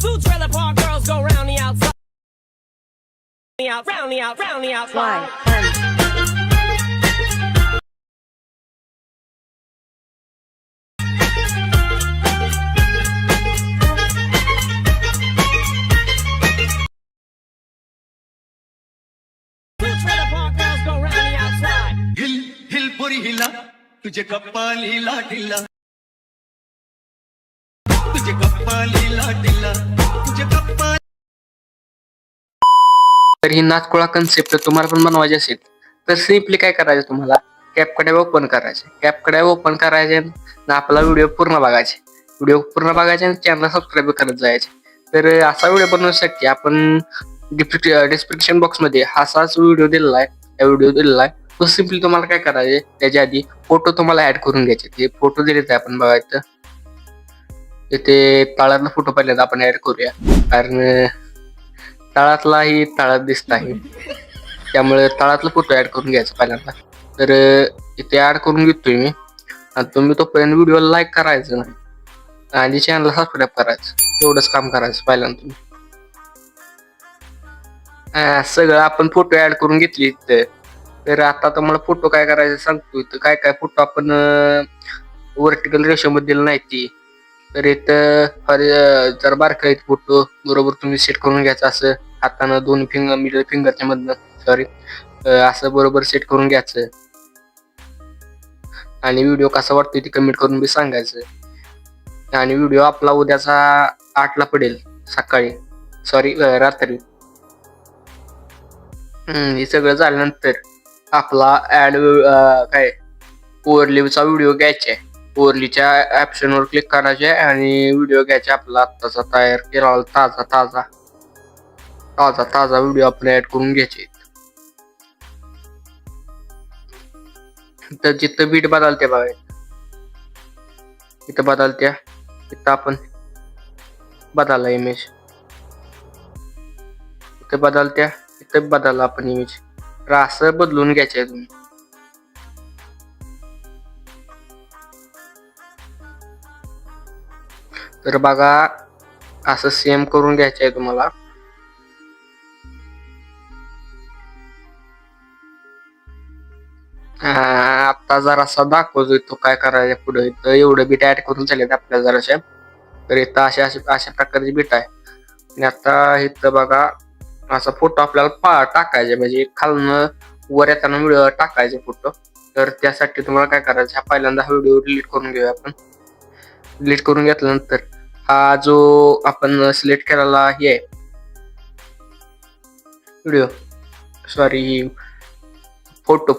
Two trailer park girls go round the outside. Round the outside. Two trailer park girls go round the outside. हिल हिल पुरी हिला तुझे कपालीला ढिला तुझे कपालीला ढिला तुझे कपाल. तर ही नाचकुळा कन्सेप्ट तुम्हाला पण बनवायची असेल तर सिम्पली काय करायचं, तुम्हाला कॅपकडे ओपन करायचे. कॅपकडे ओपन करायचे आणि आपला व्हिडिओ पूर्ण बघायचे. व्हिडिओ पूर्ण बघायचे आणि चॅनल सबस्क्राईब करत जायचे. तर असा व्हिडिओ बनवण्यासाठी आपण डिस्क्रिप्शन बॉक्स मध्ये असाच व्हिडिओ दिलेला आहे. त्या व्हिडिओ दिलेला आहे तो सिम्पली तुम्हाला काय करायचे, त्याच्या आधी फोटो तुम्हाला ऍड करून घ्यायचे. ते फोटो दिलेत आपण बघायचं. इथे तळातला फोटो पहिल्यांदा आपण ऍड करूया, कारण तळातलाही तळात दिसत आहे, त्यामुळे तळातला फोटो ऍड करून घ्यायचा पहिल्यांदा. तर इथे ऍड करून घेतोय मी. आणि तुम्ही तोपर्यंत व्हिडिओ लाईक करायचं नाही आणि चॅनलला सबस्क्राईब करायचं, एवढंच काम करायचं पहिल्यांदा तुम्ही. सगळं आपण फोटो ऍड करून घेतली. तर आता तुम्हाला फोटो काय करायचं सांगतो. इथं काय काय फोटो आपण वर्टिकल रेशोमध्ये दिलं नाही ती. तर इथं जर बारकाईत फोटो बरोबर तुम्ही सेट करून घ्यायचं, असं हातानं दोन मिडल फिंगरच्या मधनं असं बरोबर सेट करून घ्यायचं. आणि व्हिडिओ कसा वाटतोय ते कमेंट करून बी सांगायचं. आणि व्हिडिओ आपला उद्याचा 8ला पडेल, सकाळी रात्री. हे सगळं झाल्यानंतर आपला ऍड काय ओव्हरलिव्हचा व्हिडिओ घ्यायचा आहे. ओव्हरलीच्या ऑप्शनवर क्लिक करायचे आणि व्हिडिओ घ्यायचा आपला आत्ताचा तयार केला ताजा व्हिडिओ आपण ऍड करून घ्यायचे. तर जिथं बीट बदलते बघा, इथं बदलत्या, इथं आपण बदलला इमेज, इथं बदलत्या, इथं बदलला आपण इमेज. तर असं बदलून घ्यायचंय तुम्ही. तर बघा असं सेम करून घ्यायचंय तुम्हाला. आता जरासा दाखवतोय तो काय करायचं पुढे. तर एवढं बीट ऍड करून चालेल आपल्या जराशा. तर इथं अशा प्रकारची बीट आहे. आणि आता इथं बघा असा फोटो आपल्याला टाकायचे, म्हणजे खालनं वर येताना व्हिडिओ टाकायचे फोटो. तर त्यासाठी तुम्हाला काय करायचं, पहिल्यांदा हा व्हिडिओ डिलीट करून घेऊया आपण. डिलीट करून घेतल्यानंतर हा जो आपण सिलेक्ट केलेला हे आहे व्हिडिओ, फोटो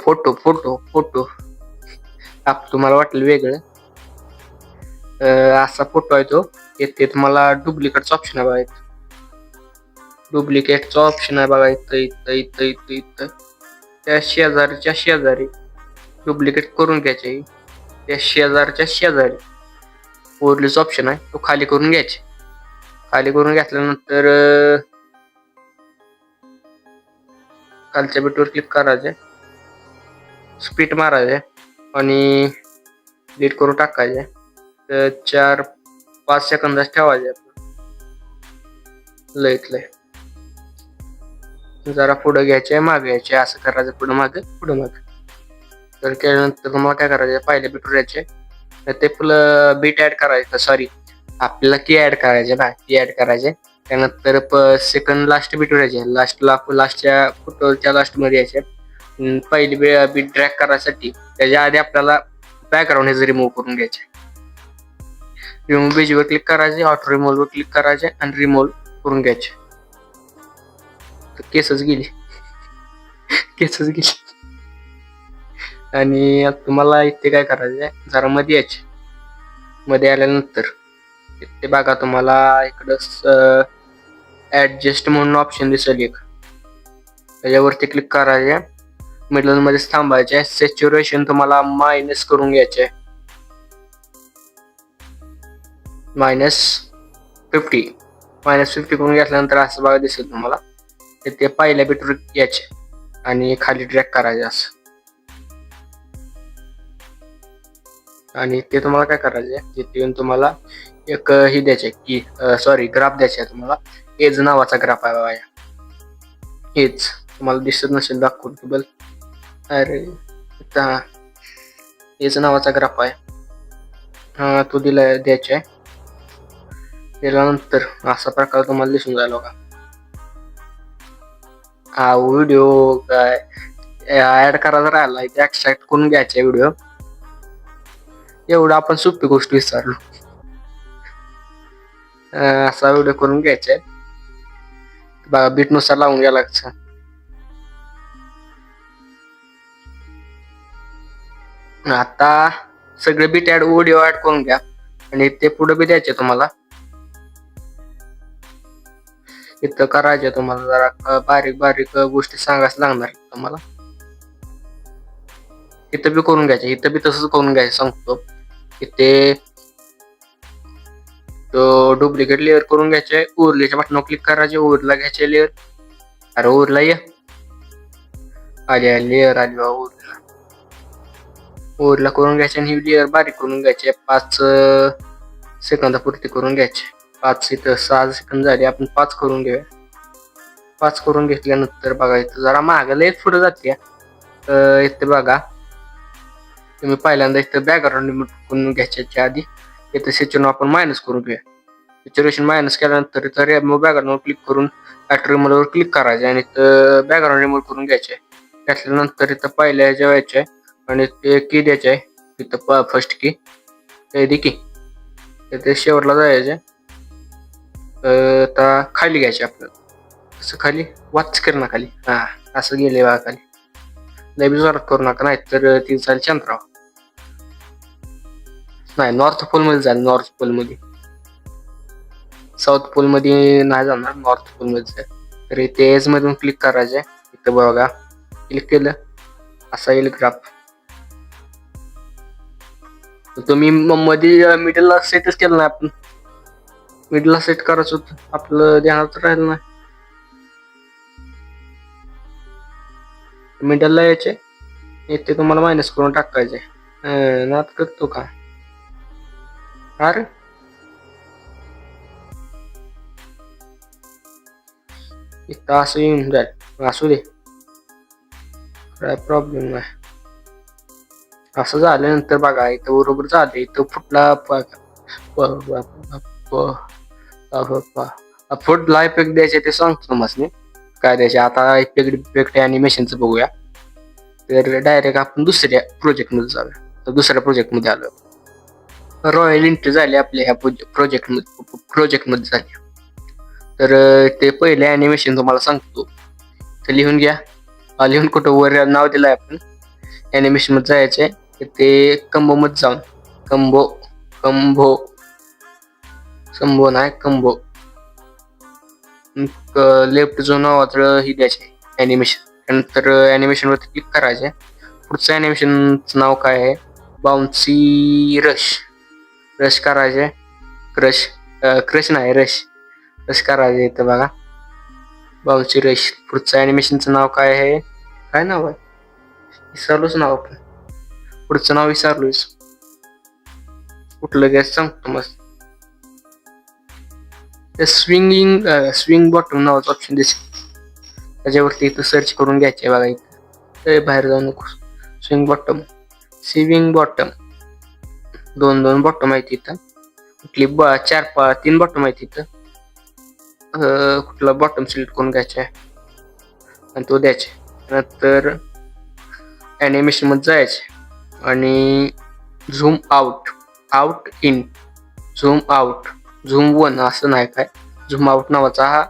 तुम्हाला वाटेल वेगळं. असा फोटो आहे तो. येथे तुम्हाला डुप्लिकेटचा ऑप्शन आहे बघा. डुप्लिकेटचा ऑप्शन आहे बघा इथं त्या शेजारी डुप्लिकेट करून घ्यायचे. त्या शेजारी ओव्हरलीचा ऑप्शन आहे तो खाली करून घ्यायचे. खाली करून घेतल्यानंतर खालच्या बीटवर क्लिक करायचे, स्प्लिट मारायचे आणि डिलीट करून टाकायचे. तर 4-5 सेकंदाच ठेवायचे. लय जरा पुढे घ्यायचे, मागे घ्यायचे, असं करायचं, पुढे मागे. तर केल्यानंतर तुम्हाला काय करायचं, पहिल्या बीटवर यायचे. ते बीट ऍड करायचं, आपल्याला की ऍड करायचे ना, ती ऍड करायचे. त्यानंतर सेकंड लास्ट बीटवर यायचे, लास्टच्या फोटोच्या लास्ट मध्ये यायचे. पहिली बीट ड्रॅग करायसाठी त्याच्या आधी आपल्याला बॅकग्राऊंड हे रिमूव्ह करून घ्यायचे. रिमूव्ह पेजवर क्लिक करायचे, ऑटो रिमूव्हवर क्लिक करायचे आणि रिमूव्ह करून घ्यायचे. केसच गेली. आणि तुम्हाला इथे काय करायचंय, जरा मध्ये यायचे. मध्ये आल्यानंतर इथे बघा तुम्हाला इकडं ऍडजस्ट म्हणून ऑप्शन दिसेल एक, त्याच्यावरती क्लिक करायचे. मिडल मध्ये थांबायचे. सॅच्युरेशन तुम्हाला मायनस करून घ्यायचे, -50 करून घेतल्यानंतर असं बघा दिसेल तुम्हाला. ते पहिल्या बीटवर यायचे आणि खाली ड्रॅग करायचे असं. आणि ते तुम्हाला काय करायचं आहे, तिथे येऊन तुम्हाला एक ही द्यायचे की सॉरी ग्राफ द्यायचे आहे तुम्हाला. एज नावाचा ग्राफ आहे बघा. एज तुम्हाला दिसत नसेल दाखवून की बल. अरे एज नावाचा ग्राफ आहे. हा तो द्यायचा आहे. दिल्यानंतर असा प्रकार तुम्हाला दिसून जाईल बघा. हा व्हिडिओ काय ऍड करायचा राहिला इथे एक्स्ट्रॅक्ट करून घ्यायचा व्हिडिओ. एवढं आपण सोपी गोष्ट विसरलो. असा व्हिडिओ करून घ्यायचा आहे बघा. बीट नुसार लावून घ्यायला लागतं. आता सगळे बीट व्हिडिओ ऍड करून घ्या आणि ते पुढे बी द्यायचे तुम्हाला. इथं करायचे तुम्हाला जरा बारीक बारीक गोष्टी सांगायला लागणार तुम्हाला. इथं बी करून घ्यायचे, इथं बी तसंच करून घ्यायचं सांगतो. इथे तो डुप्लिकेट लेअर करून घ्यायचे. उरलीच्या बटनावर क्लिक करायचे. उरला घ्यायचे लेअर. अरे उरला ये आली लेअर आली उरला. उरला करून घ्यायचे आणि ही लेअर बारीक करून घ्यायचे. 5 सेकंदापुरती करून घ्यायचे. 5 इथं 6 सेकंद झाले. आपण 5 करून घेऊया. 5 करून घेतल्यानंतर बघा इथं जरा मागायला एक पुढे जाते. इथे बघा तुम्ही पहिल्यांदा इथं बॅकग्राऊंड रिमूव्ह करून घ्यायच्या आधी इथं सॅच्युरेशन आपण मायनस करून घेऊया. सॅच्युरेशन मायनस केल्यानंतर इथं रिमूव्ह बॅकग्राऊंडवर क्लिक करून ॲट रिमूव्हवर क्लिक करायचे आणि इथं बॅकग्राऊंड रिमूव्ह करून घ्यायचे. घेतल्यानंतर इथं पहिल्या जेवायचे आणि ते की द्यायचे आहे. इथं फर्स्ट की ते की ते शेवटला जायचे. आता खाली घ्यायचे आपल्याला. असं खाली वाच कर ना खाली. हा असं गेले बघा खाली. लय बी जोरात करू नका नाही तर ती चालेल चंद्रावर. नाही नॉर्थ पोल मध्ये जाईल. नॉर्थ पोल मध्ये. साऊथ पोल मध्ये नाही जाणार. नॉर्थ पोल मध्ये जाईल. तर इथे एज मधून क्लिक करायचे. इथं बघा क्लिक केलं असा येईल ग्राफ. तुम्ही मध्ये मिडलला सेटच केलं नाही. आपण मिडलला सेट करायचं होतं. आपलं ध्यानात राहिलं नाही. मिडलला यायचे. इथे तुम्हाला मायनस करून टाकायचे. नात करतो का अरे इथं असं येऊन जाईल. असू दे काय प्रॉब्लेम नाही. असं झाल्यानंतर बघा इथं बरोबर झाले. इथं फुटला फुटला इफेक्ट द्यायचे ते सांगतो तुम्हाला काय द्यायचे. आता इफेक्ट अॅनिमेशनचं बघूया. तर डायरेक्ट आपण दुसऱ्या प्रोजेक्ट मध्ये जाऊया. तर दुसऱ्या प्रोजेक्ट मध्ये आलो. रॉयल एंट्री झाली आपल्या ह्या प्रोजेक्ट मध्ये झाली. तर ते पहिले अॅनिमेशन तुम्हाला सांगतो. तर लिहून घ्या. लिहून कुठं वर नाव दिलंय आपण. अॅनिमेशन मध्ये जायचंय. ते कंबो मध्ये जाऊन कंबो नाही कंबो लेफ्ट जो नावाचं ही द्यायचे अॅनिमेशन. त्यानंतर अॅनिमेशन वरती क्लिक करायचे. पुढचं अॅनिमेशनचं नाव काय आहे. बाउन्सी रश करायचे. क्रश नाही रश करायचे. इथं बघा बाउन्सी रश. पुढचं अॅनिमेशनचं नाव काय आहे. काय नाव आहे विसरलोच नाव आपण. पुढचं नाव विसरलोच. कुठलं गॅस सांगतो मस्त. स्विंग बॉटम नावाचं ऑप्शन दिसेल. त्याच्यावरती इथं सर्च करून घ्यायचे बघा. इथं बाहेर जाऊ नको. स्विंग बॉटम 2 बॉटम आहेत इथं. कुठली 3 बॉटम आहेत इथं. कुठला बॉटम सिलेक्ट करून घ्यायचा आहे आणि तो द्यायचे. नंतर अॅनिमेशन मध्ये जायचे आणि zoom out in zoom out zoom 1 असं नाही काय. झूम आउट नावाचा हा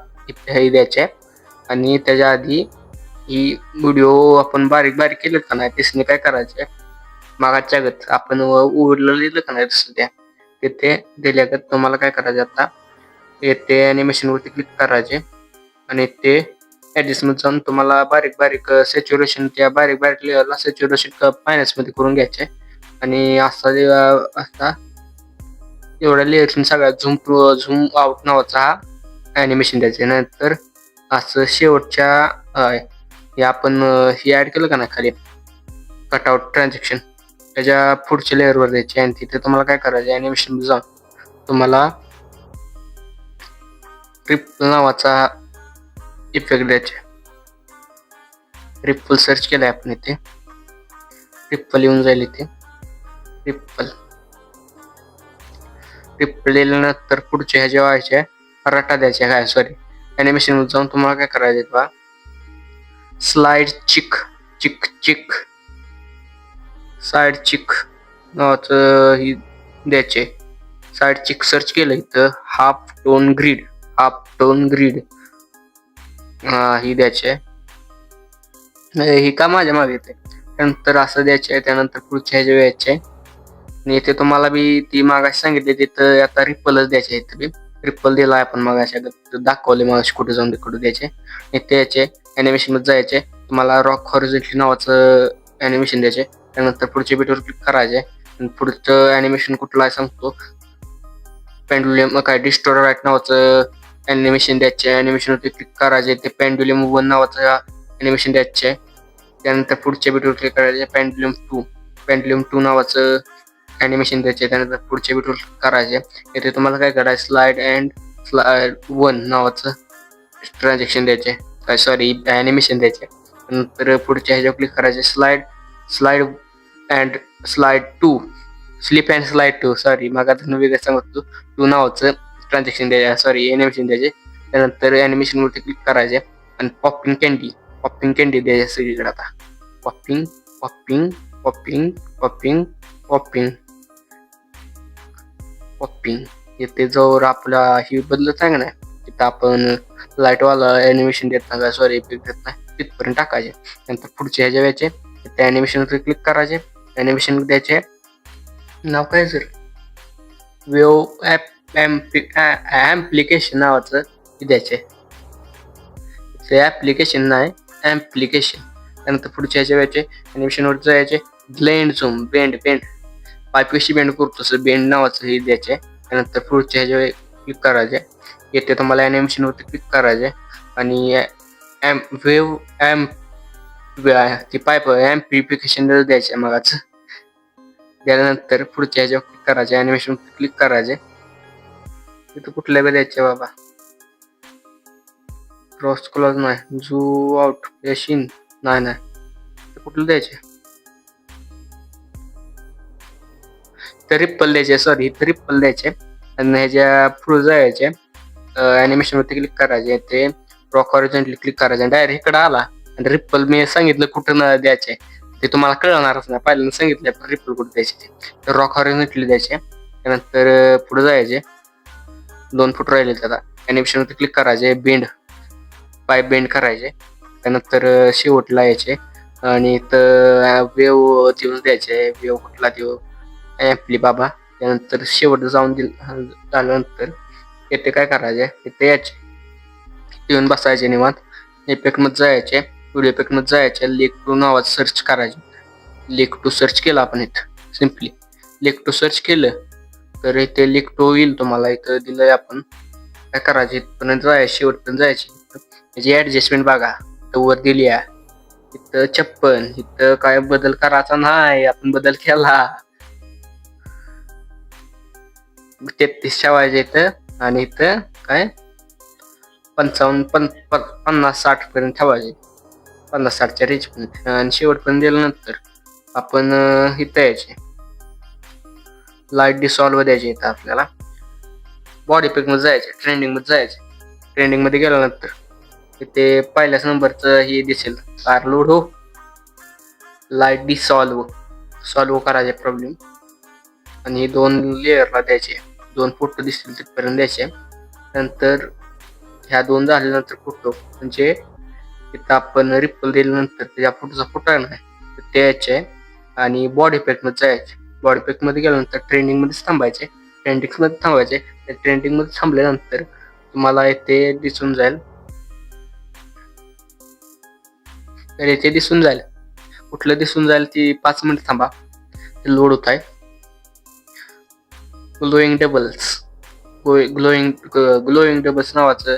हे द्यायचा आहे. आणि त्याच्या आधी ही व्हिडिओ आपण बारीक केलं का नाही त्याने काय करायचंय. मागाच्या गत आपण उरलं लिहिलं का नाही तसं त्या तिथे दिल्यागत तुम्हाला काय करायचं. आता येथे अॅनिमेशन वरती क्लिक करायचे आणि ते ऍडजस्ट मध्ये जाऊन तुम्हाला बारीक सॅच्युरेशन त्या बारीक लेअरला सॅच्युरेशन मायनस मध्ये करून घ्यायचे. आणि असा एवढ्या लेअर सगळ्यात झूम आउट नावाचा हा अॅनिमेशन द्यायचे. नंतर असं शेवटच्या हे आपण हे ऍड केलं का ना खाली कटआउट ट्रान्झॅक्शन त्याच्या पुढच्या लेअरवर द्यायचे आणि तिथे तुम्हाला काय करायचे ॲनिमेशन जाऊन तुम्हाला रिपल नावाचा इफेक्ट द्यायचे. रिपल सर्च केलाय आपण इथे, रिपल येऊन जाईल इथे. रिपल दिल्यानंतर पुढच्या ह्याच्या व्हायच्या रटा द्यायच्या काय सॉरी ॲनिमेशन जाऊन तुम्हाला काय करायचे बा स्लाइड चिक चिक चिक साइड चिक नावाचं ही द्यायचे. साइड चिक सर्च केलं इथं हाफ टोन ग्रीड ही द्यायचे. ही का माझ्या मागे येते. त्यानंतर असं द्यायचे. त्यानंतर पुढच्या ह्याच्या यायचे आणि इथे तुम्हाला बी ती मागाशी सांगितली तिथं आता रिपलच द्यायचे. इथे बी रिपल दिला आपण मागाशी दाखवले मागाशी कुठे जाऊन तिकडे द्यायचे. इथे यायचे ॲनिमेशन मध्ये जायचे. तुम्हाला रॉक हॉरिझॉन्टली नावाचं ॲनिमेशन द्यायचे. त्यानंतर पुढच्या बीटवर क्लिक करायचे आणि पुढचं ॲनिमेशन कुठलं आहे सांगतो. पेंडुलम काय डिस्टोराइट नावाचं ॲनिमेशन द्यायचे. ॲनिमेशनवरती क्लिक करायचे. ते पेंडुलम 1 नावाचं ॲनिमेशन द्यायचे. त्यानंतर पुढच्या बीटवर क्लिक करायचे. पेंडुलम 2 नावाचं ॲनिमेशन द्यायचे. त्यानंतर पुढच्या बीटवर क्लिक करायचे. इथे तुम्हाला काय करायचं स्लाइड 1 नावाचं ट्रान्झॅक्शन द्यायचे ॲनिमेशन द्यायचे. नंतर पुढच्या ह्याच्यावर क्लिक करायचे. Slide 2 slip and slide 2 sorry मग आता वेगळं सांगतो 2 नावाचं ट्रान्झॅक्शन द्यायचे ॲनिमेशन द्यायचे. त्यानंतर ॲनिमेशन वरती क्लिक करायचे आणि पॉपिंग कॅन्डी द्यायचे सगळीकडे. आता popping popping popping popping popping popping येते जवळ आपला ही बदलत आहे का नाही तिथं आपण लाईटवाला ॲनिमेशन देत नाही सॉरी इफेक्ट देत नाही तिथपर्यंत टाकायचे. नंतर पुढचे ह्याच्या व्यायचे त्या ॲनिमेशनवरती क्लिक करायचे. ॲनिमेशन द्यायचे नाव काय सर वेव ॲप्लिकेशन नावाचं द्यायचे. ते ॲप्लिकेशन नाही ॲप्लिकेशन. त्यानंतर पुढच्या ह्याच्या व्यायचे ॲनिमेशनवर जायचे. ब्लेंड झूम बेंड पायपेशी बेंड करतो तसं बेंड नावाचं हे द्यायचे. त्यानंतर पुढच्या ह्याच्या क्लिक करायचे. येते तुम्हाला ॲनिमेशनवरती क्लिक करायचे आणि ती पाईप ॲम्प्लिफिकेशन द्यायचे मगाच. त्यानंतर पुढच्या ह्याच्यावर क्लिक करायचे. ॲनिमेशन क्लिक करायचे. तिथं कुठल्या बी द्यायचे बाबा क्रॉस क्लॉज नाही झू आउट यशीन नाही कुठलं द्यायचे रिपल द्यायचे आणि ह्याच्या पुढे जायचे ॲनिमेशन वरती क्लिक करायचे. ते रॉक हॉरिझॉन्टली क्लिक करायचे डायरेक्ट इकडे आला आणि रिपल मी सांगितलं कुठं द्यायचे ते तुम्हाला कळणारच नाही. पहिल्यांदा सांगितलं पण रिपल कुठे द्यायचे ते रॉक हॉरिझॉन्टली द्यायचे. त्यानंतर पुढे जायचे 2 फूट राहिले त्याला ॲनिमेशन वरती क्लिक करायचे. पाईप बेंड करायचे. त्यानंतर शेवटला यायचे आणि इथं वेव देऊन द्यायचे. वेव कुठला देऊ ॲम्प्ली बाबा. त्यानंतर शेवट जाऊन झाल्यानंतर येथे काय करायचे इथे यायचे येऊन बसायचे निवांत. इफेक्ट मध्ये जायचे व्हिडिओ इफेक्ट मध्ये जायचे. लेक 2 नावाचं सर्च करायचे. लेक 2 सर्च केलं आपण इथं सिम्पली लेक 2 सर्च केलं तर इथे लेक 2 येईल तुम्हाला. इथं दिलंय आपण काय करायचे इथपर्यंत जायचे शेवटपर्यंत जायचे. त्याची ऍडजस्टमेंट बघा तर वर दिली आहे. इथं 56 इथं काय बदल करायचा नाही आपण बदल केला 33 ठेवायचे इथं आणि इथं काय 50-60 पर्यंत ठेवायचे 50-60च्या रेंज पर्यंत. आणि शेवटपर्यंत दिल्यानंतर आपण इथं यायचे लाईट डिसॉल्व द्यायचे. इथं आपल्याला बॉडी पिक मध्ये जायचे ट्रेंडिंग मध्ये जायचे. ट्रेंडिंग मध्ये गेल्यानंतर इथे पहिल्याच नंबरचं हे दिसेल कार लोड हो लाईट डिसॉल्व करायचे प्रॉब्लेम आणि 2 लेअरला द्यायचे. 2 फोटो दिसतील तिथपर्यंत द्यायचे. नंतर ह्या 2 झाल्यानंतर फोटो म्हणजे इथं आपण रिपल दिल्यानंतर त्याच्या फोटोचा फोटो आहे ना ते यायचे आणि बॉडी पॅक मध्ये जायचे. बॉडी पॅक मध्ये गेल्यानंतर ट्रेंडिंग मध्ये थांबायचे. ट्रेंडिंग मध्ये थांबायचे. ट्रेंडिंग मध्ये थांबल्यानंतर तुम्हाला इथे दिसून जाईल तर इथे दिसून जाईल कुठलं दिसून जाईल ती 5 मिनिट थांबा ते लोड होत आहे. ग्लोईंग डबल्स नावाचं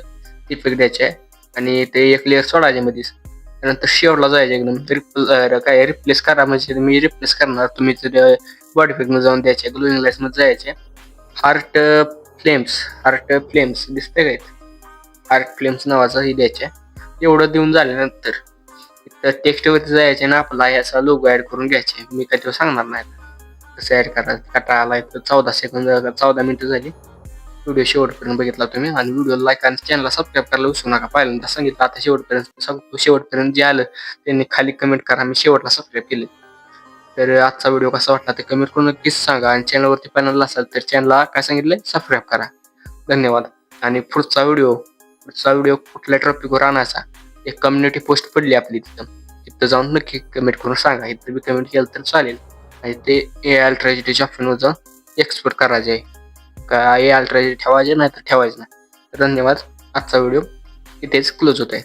इफेक्ट द्यायचे आहे आणि ते एक लेअर सोडायचे मध्ये त्यानंतर शेवटला जायचं एकदम काय रिप्लेस करा म्हणजे मी रिप्लेस करणार, तुम्ही जर बॉडी पिकनं जाऊन द्यायचे, ग्लोईंग लाईट्स मध्ये जायचे, हार्ट फ्लेम्स दिसते काय, हार्ट फ्लेम्स नावाचा ही द्यायचे. एवढं देऊन झाल्यानंतर तर टेक्स्ट वरती जायचे ना, आपला याचा लोगो ऍड करून घ्यायचे. मी काय तो सांगणार नाही कसं ऍड करायचं. कटा आलाय तर 14 मिनिटं झाली. व्हिडिओ शेवटपर्यंत बघितला तुम्ही, आणि व्हिडिओ लाईक आणि चॅनलला सबस्क्राईब करायला विसरू नका. पहिल्यांदा सांगितलं, आता शेवटपर्यंत सांगतो. शेवटपर्यंत जे आलं त्यांनी खाली कमेंट करा, मी शेवटला सबस्क्राईब केले. तर आजचा व्हिडिओ कसा वाटला ते कमेंट करून नक्कीच सांगा, आणि चॅनलवरती पहिल्यांदा असाल तर चॅनलला काय सांगितलंय सबस्क्राईब करा. धन्यवाद. आणि पुढचा व्हिडिओ कुठल्या टॉपिकवर आणायचा, एक कम्युनिटी पोस्ट पडली आपली तिथं जाऊन नक्की कमेंट करून सांगा. इथं बी कमेंट केलं तर चालेल. आणि ते AI ट्रॅजेडीच्या ऑप्शनवर जाऊन एक्सपोर्ट करायचे आहे का, AI ट्रॅजेडी ठेवायचे नाही तर ठेवायचं नाही. धन्यवाद. आजचा व्हिडिओ इथेच क्लोज होत आहे.